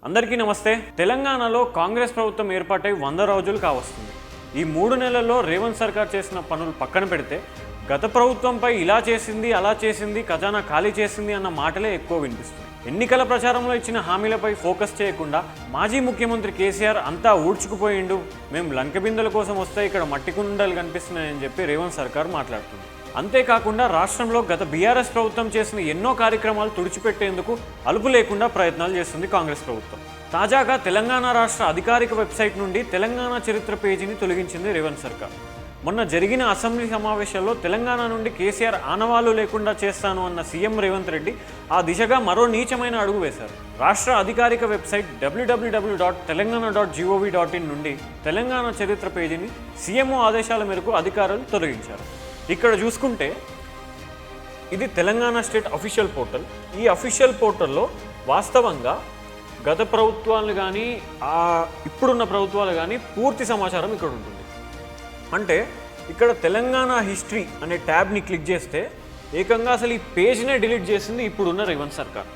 అందరికీ నమస్తే. తెలంగాణలో కాంగ్రెస్ ప్రభుత్వం ఏర్పాటై 100 రోజులు కావస్తుంది. ఈ 3 నెలల్లో రేవంత్ సర్కార్ చేసిన పనులు పక్కన పెడితే గత ప్రభుత్వంపై ఇలా చేసింది, అలా చేసింది, ఖజానా ఖాళీ చేసింది అన్న మాటలే ఎక్కువ వినిపిస్తున్నాయి. ఎన్నికల ప్రచారంలో ఇచ్చిన హామీలపై ఫోకస్ చేయకుండా మాజీ ముఖ్యమంత్రి కేసీఆర్ అంతా ఊడ్చుకుపోయిండు, మేము లంకెబిందెల కోసం వస్తే ఇక్కడ మట్టి కుండలు కనిపిస్తున్నాయని చెప్పి రేవంత్ సర్కార్ మాట్లాడుతుంది. అంతేకాకుండా రాష్ట్రంలో గత బీఆర్ఎస్ ప్రభుత్వం చేసిన ఎన్నో కార్యక్రమాలు తుడిచిపెట్టేందుకు అలుపు లేకుండా ప్రయత్నాలు చేస్తుంది కాంగ్రెస్ ప్రభుత్వం. తాజాగా తెలంగాణ రాష్ట్ర అధికారిక వెబ్సైట్ నుండి తెలంగాణ చరిత్ర పేజీని తొలగించింది రేవంత్ సర్కార్. మొన్న జరిగిన అసెంబ్లీ సమావేశాల్లో తెలంగాణ నుండి కేసీఆర్ ఆనవాళ్లు లేకుండా చేస్తాను అన్న సీఎం రేవంత్ రెడ్డి ఆ దిశగా మరో నీచమైన అడుగు వేశారు. రాష్ట్ర అధికారిక వెబ్సైట్ www.telangana.gov.in నుండి తెలంగాణ చరిత్ర పేజీని సీఎంఓ ఆదేశాల మేరకు అధికారులు తొలగించారు. ఇక్కడ చూసుకుంటే ఇది తెలంగాణ స్టేట్ అఫీషియల్ పోర్టల్. ఈ అఫీషియల్ పోర్టల్లో వాస్తవంగా గత ప్రభుత్వాలు కానీ ఇప్పుడున్న ప్రభుత్వాలు కానీ పూర్తి సమాచారం ఇక్కడ ఉంటుంది. అంటే ఇక్కడ తెలంగాణ హిస్టరీ అనే ట్యాబ్ని క్లిక్ చేస్తే ఏకంగా అసలు ఈ పేజ్నే డిలీట్ చేసింది ఇప్పుడున్న రేవంత్ సర్కార్.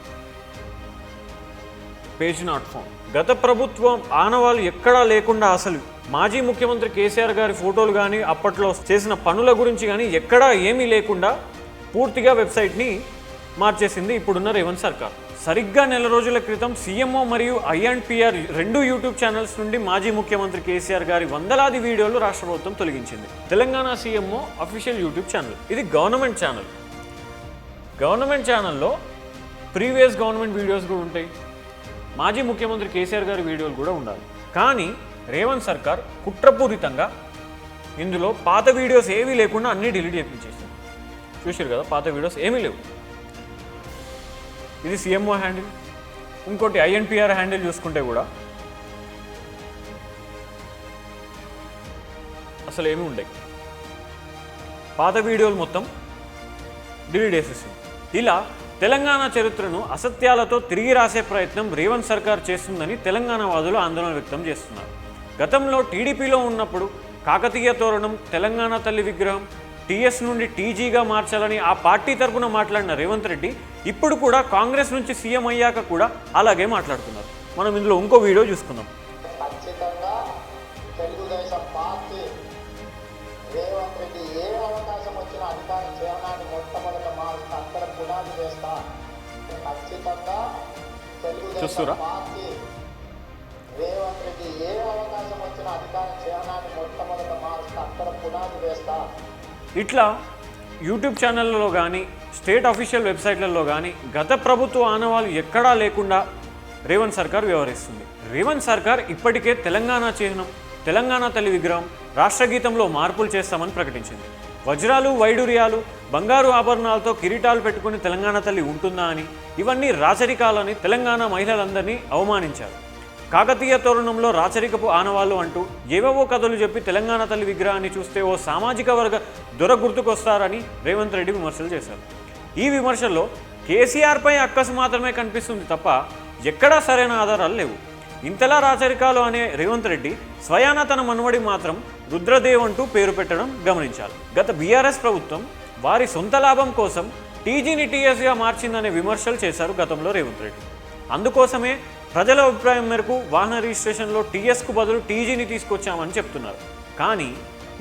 Page not found. గత ప్రభుత్వం ఆనవాళ్ళు ఎక్కడా లేకుండా అసలు మాజీ ముఖ్యమంత్రి కేసీఆర్ గారి ఫోటోలు కానీ అప్పట్లో చేసిన పనుల గురించి కానీ ఎక్కడా ఏమీ లేకుండా పూర్తిగా వెబ్సైట్ని మార్చేసింది ఇప్పుడున్న రేవంత్ సర్కార్. సరిగ్గా నెల రోజుల క్రితం సీఎంఓ మరియు ఐఎన్పిఆర్ 2 యూట్యూబ్ ఛానల్స్ నుండి మాజీ ముఖ్యమంత్రి కేసీఆర్ గారి వందలాది వీడియోలు రాష్ట్ర ప్రభుత్వం తొలగించింది. Telangana CMO official YouTube channel, ఇది గవర్నమెంట్ ఛానల్. గవర్నమెంట్ ఛానల్లో ప్రీవియస్ గవర్నమెంట్ వీడియోస్ కూడా ఉంటాయి, మాజీ ముఖ్యమంత్రి కేసీఆర్ గారి వీడియోలు కూడా ఉండాలి. కానీ రేవంత్ సర్కార్ కుట్రపూరితంగా ఇందులో పాత వీడియోస్ ఏవీ లేకుండా అన్నీ డిలీట్ చేయించేసింది. చూసారు కదా, పాత వీడియోస్ ఏమీ లేవు. ఇది సీఎంఓ హ్యాండిల్. ఇంకోటి ఐఎన్పిఆర్ హ్యాండిల్ చూసుకుంటే కూడా అసలు ఏమీ ఉండవు. పాత వీడియోలు మొత్తం డిలీట్ చేసేసింది. ఇలా తెలంగాణ చరిత్రను అసత్యాలతో తిరిగి రాసే ప్రయత్నం రేవంత్ సర్కార్ చేస్తుందని తెలంగాణ వాదులు ఆందోళన వ్యక్తం చేస్తున్నారు. గతంలో టీడీపీలో ఉన్నప్పుడు కాకతీయ తోరణం, తెలంగాణ తల్లి విగ్రహం టీఎస్ నుండి టీజీగా మార్చాలని ఆ పార్టీ తరపున మాట్లాడిన రేవంత్ రెడ్డి ఇప్పుడు కూడా కాంగ్రెస్ నుంచి సీఎం అయ్యాక కూడా అలాగే మాట్లాడుతున్నారు. మనం ఇందులో ఇంకో వీడియో చూసుకుందాం. ఖచ్చితంగా తెలుగుదేశం పార్టీ రేవంత్ రెడ్డి ఏ అవకాశం వచ్చినా అధికార జీవనాన్ని మొట్టమొదట మారుస్తా, అక్కడ పునాది వేస్తా. ఖచ్చితంగా తెలుగుదేశం పార్టీ రేవంత్ రెడ్డి ఏ అవకాశం వచ్చినా అధికార జీవనాన్ని మొట్టమొదట మారుస్తా, అక్కడ పునాది వేస్తా. ఇట్లా యూట్యూబ్ ఛానళ్ళలో కానీ స్టేట్ అఫీషియల్ వెబ్సైట్లలో కానీ గత ప్రభుత్వ ఆనవాళ్ళు ఎక్కడా లేకుండా రేవంత్ సర్కార్ వ్యవహరిస్తుంది. రేవంత్ సర్కార్ ఇప్పటికే తెలంగాణ చిహ్నం, తెలంగాణ తల్లి విగ్రహం, రాష్ట్రగీతంలో మార్పులు చేస్తామని ప్రకటించింది. వజ్రాలు, వైడూర్యాలు, బంగారు ఆభరణాలతో కిరీటాలు పెట్టుకుని తెలంగాణ తల్లి ఉంటుందా అని, ఇవన్నీ రాచరికాలని తెలంగాణ మహిళలందరినీ అవమానించారు. కాకతీయ తోరణంలో రాచరికపు ఆనవాళ్ళు అంటూ ఏవేవో కథలు చెప్పి తెలంగాణ తల్లి విగ్రహాన్ని చూస్తే ఓ సామాజిక వర్గ దొర గుర్తుకొస్తారని రేవంత్ రెడ్డి విమర్శలు చేశారు. ఈ విమర్శల్లో కేసీఆర్పై అక్కసు మాత్రమే కనిపిస్తుంది తప్ప ఎక్కడా సరైన ఆధారాలు లేవు. ఇంతలా రాచరికాలు అనే రేవంత్ రెడ్డి స్వయాన తన మనువడి మాత్రం రుద్రదేవ్ అంటూ పేరు పెట్టడం గమనించాలి. గత బీఆర్ఎస్ ప్రభుత్వం వారి సొంత లాభం కోసం టీజీని టీఎస్గా మార్చిందనే విమర్శలు చేశారు గతంలో రేవంత్ రెడ్డి. అందుకోసమే ప్రజల అభిప్రాయం మేరకు వాహన రిజిస్ట్రేషన్లో టీఎస్కు బదులు టీజీని తీసుకొచ్చామని చెప్తున్నారు. కానీ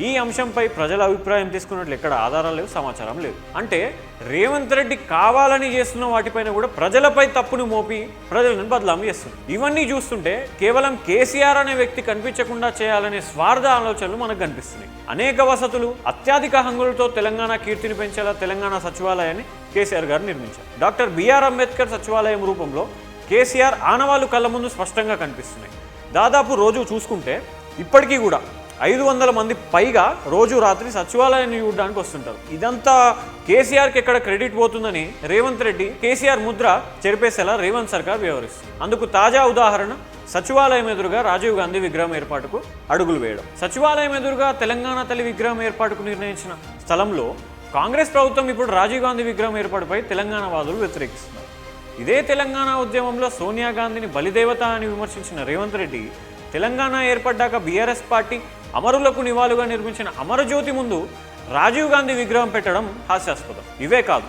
ఈ అంశంపై ప్రజల అభిప్రాయం తీసుకున్నట్లు ఎక్కడ ఆధారాలు లేవు, సమాచారం లేదు. అంటే రేవంత్ రెడ్డి కావాలని చేస్తున్న వాటిపైన కూడా ప్రజలపై తప్పును మోపి ప్రజలను బదలాం చేస్తుంది. ఇవన్నీ చూస్తుంటే కేవలం కేసీఆర్ అనే వ్యక్తి కనిపించకుండా చేయాలనే స్వార్థ ఆలోచనలు మనకు కనిపిస్తున్నాయి. అనేక వసతులు, అత్యధిక హంగులతో తెలంగాణ కీర్తిని పెంచేలా తెలంగాణ సచివాలయాన్ని కేసీఆర్ గారు నిర్మించారు. డాక్టర్ బిఆర్ అంబేద్కర్ సచివాలయం రూపంలో కేసీఆర్ ఆనవాళ్ళు కళ్ళ ముందు స్పష్టంగా కనిపిస్తున్నాయి. దాదాపు రోజు చూసుకుంటే ఇప్పటికీ కూడా 500 మంది పైగా రోజు రాత్రి సచివాలయాన్ని చూడడానికి వస్తుంటారు. ఇదంతా కేసీఆర్కి ఎక్కడ క్రెడిట్ పోతుందని రేవంత్ రెడ్డి కేసీఆర్ ముద్ర చెరిపేసేలా రేవంత్ సర్కార్ వ్యవహరిస్తుంది. అందుకు తాజా ఉదాహరణ సచివాలయం ఎదురుగా రాజీవ్ గాంధీ విగ్రహం ఏర్పాటుకు అడుగులు వేయడం. సచివాలయం ఎదురుగా తెలంగాణ తల్లి విగ్రహం ఏర్పాటుకు నిర్ణయించిన స్థలంలో కాంగ్రెస్ ప్రభుత్వం ఇప్పుడు రాజీవ్ గాంధీ విగ్రహం ఏర్పాటుపై తెలంగాణ వాదులు వ్యతిరేకిస్తున్నారు. ఇదే తెలంగాణ ఉద్యమంలో సోనియా గాంధీని బలిదేవత అని విమర్శించిన రేవంత్ రెడ్డి తెలంగాణ ఏర్పడ్డాక బీఆర్ఎస్ పార్టీ అమరులకు నివాళుగా నిర్మించిన అమరజ్యోతి ముందు రాజీవ్ గాంధీ విగ్రహం పెట్టడం హాస్యాస్పదం. ఇవే కాదు,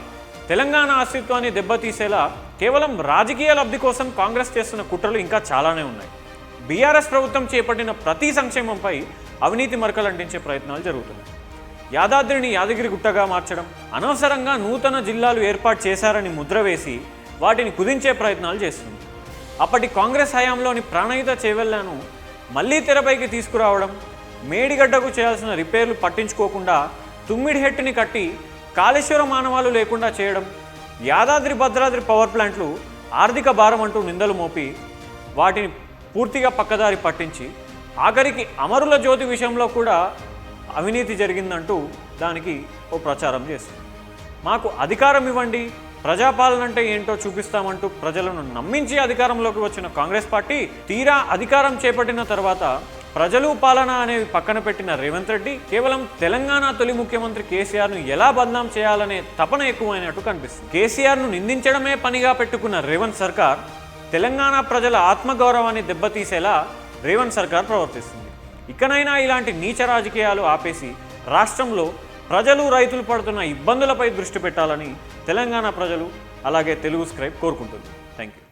తెలంగాణ అస్తిత్వాన్ని దెబ్బతీసేలా కేవలం రాజకీయ లబ్ధి కోసం కాంగ్రెస్ చేస్తున్న కుట్రలు ఇంకా చాలానే ఉన్నాయి. బీఆర్ఎస్ ప్రభుత్వం చేపట్టిన ప్రతి సంక్షేమంపై అవినీతి మరకలు అంటించే ప్రయత్నాలు జరుగుతున్నాయి. యాదాద్రిని యాదగిరి గుట్టగా మార్చడం, అనవసరంగా నూతన జిల్లాలు ఏర్పాటు చేశారని ముద్ర వేసి వాటిని కుదించే ప్రయత్నాలు చేస్తుంది. అప్పటి కాంగ్రెస్ హయాంలోని ప్రాణహిత చేవెళ్లను మళ్లీ తెరపైకి తీసుకురావడం, మేడిగడ్డకు చేయాల్సిన రిపేర్లు పట్టించుకోకుండా తుమ్మిడిహెట్టుని కట్టి కాళేశ్వర మానవాలు లేకుండా చేయడం, యాదాద్రి భద్రాద్రి పవర్ ప్లాంట్లు ఆర్థిక భారం అంటూ నిందలు మోపి వాటిని పూర్తిగా పక్కదారి పట్టించి ఆఖరికి అమరుల జ్యోతి విషయంలో కూడా అవినీతి జరిగిందంటూ దానికి ఓ ప్రచారం చేస్తుంది. మాకు అధికారం ఇవ్వండి, ప్రజాపాలన అంటే ఏంటో చూపిస్తామంటూ ప్రజలను నమ్మించి అధికారంలోకి వచ్చిన కాంగ్రెస్ పార్టీ తీరా అధికారం చేపట్టిన తర్వాత ప్రజలు పాలన అనేవి పక్కన పెట్టిన రేవంత్ రెడ్డి కేవలం తెలంగాణ తొలి ముఖ్యమంత్రి కేసీఆర్ను ఎలా బదనాం చేయాలనే తపన ఎక్కువైనట్టు కనిపిస్తుంది. కేసీఆర్ను నిందించడమే పనిగా పెట్టుకున్న రేవంత్ సర్కార్ తెలంగాణ ప్రజల ఆత్మగౌరవాన్ని దెబ్బతీసేలా రేవంత్ సర్కార్ ప్రవర్తిస్తుంది. ఇకనైనా ఇలాంటి నీచ రాజకీయాలు ఆపేసి రాష్ట్రంలో ప్రజలు రైతులు పడుతున్న ఇబ్బందులపై దృష్టి పెట్టాలని తెలంగాణ ప్రజలు అలాగే తెలుగు స్క్రైబ్ కోరుకుంటుంది. Thank you.